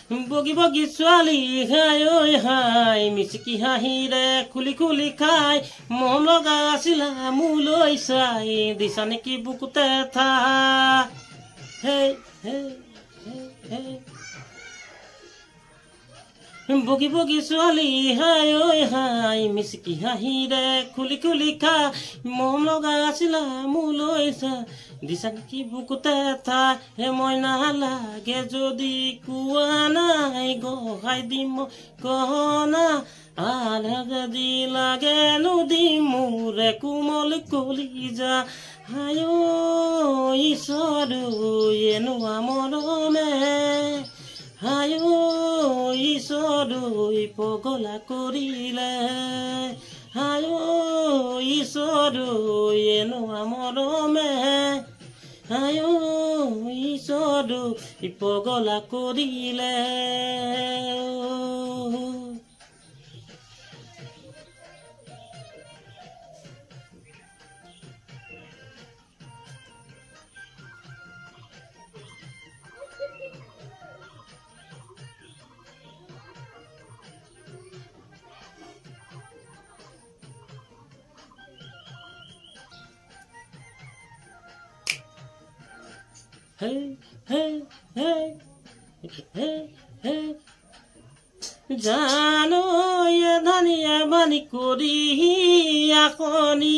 বগি বগি ছোৱালী হাই ঐ হাই মিচিকি হাঁহিৰে খুলি খুলি খাই মৰম লগা আছিলা মোলৈ চাই দিছা নেকি বুকুতে ঠাই হে হে হে বগি বগি ছোৱালী হাই ঐ হাই মিচিকি হাঁহিৰে খুলি খুলি খাই মৰম লগা আছিলা মোলৈ চাই দিছা নেকি বুকুতে ঠাই হে মই নালাগে যদি কোৱা নাই গহাই দিম গহনা আধা যদি লাগে নুদিম মোৰে কোমল কলিজা হাই ঐ ঈশ্বৰ এনেকুৱা মৰমে হাই ঐ ঈশ্বৰ পগলা কৰিলে হাই ঐ ঈশ্বৰ এনেকুৱা মৰমে হাই ঐ ঈশ্বৰ পগলা কৰিলে Hey, hey, hey, hey, hey. জানো ধনিয়া বানি কৰি আখনি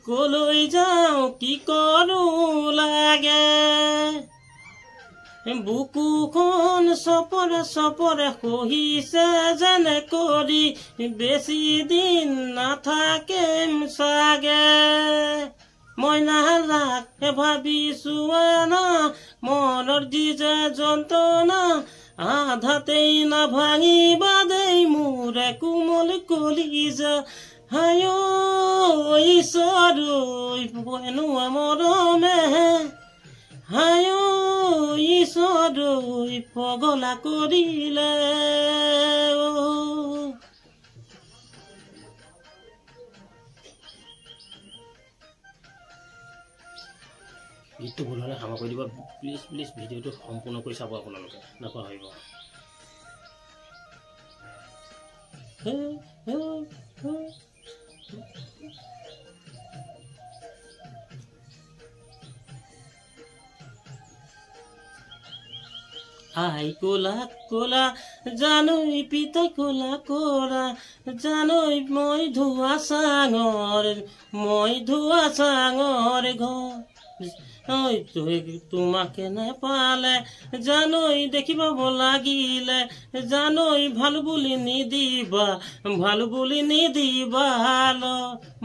কলৈ যাওঁ কি কৰো লাগে বুকুখন চপৰে চপৰে সহিছে যেনে কৰি বেছি দিন নাথাকিম চাগে মই নালাগে ভাবিছো মনৰ যি যে যন্ত্ৰণা আধাতেই নাভাঙিবা দেই মোৰে কোমল কলিজা হাই ঐ ঈশ্বৰ এনেকুৱা মৰমে হাই ঐ ঈশ্বৰ পগলা কৰিলে গীতটো ভুল হ'লে ক্ষমা কৰি দিব প্লিজ প্লিজ ভিডিঅ'টো সম্পূৰ্ণ কৰি চাব আপোনালোকে নাপাহৰিব আই কোলা কোলা জানৈ পিতাই কোলা কোলা জানৈ মই ধোৱা চাঙৰ ঘৰ তোমাকে নেপালে জানৈ দেখিব লাগিলে জানৈ ভাল বুলি নিদিবা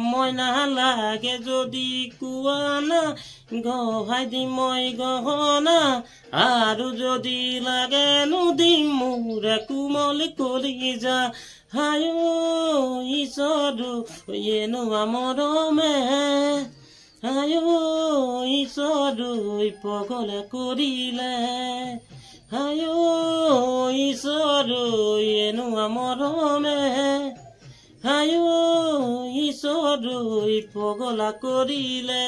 মই নালাগে যদি কোৱা না গহাই দিম মই গহনা আৰু যদি লাগে নুদিম মোৰে কোমল কলিজা হাই ঐ ঈশ্বৰ এনেকুৱা মৰমে হাই ঐ ঈশ্বৰ পগলা কৰিলে হাই ঐ ঈশ্বৰ এনেকুৱা মৰমে হাই ঐ ঈশ্বৰ পগলা কৰিলে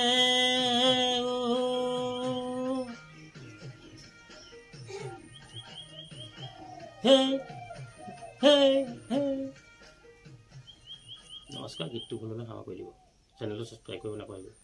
নমস্কাৰ গীতটো ভুল হ'লে ক্ষমা কৰি দিব চেনেলটো ছাবস্ক্ৰাইব কৰিব নাপাহৰিব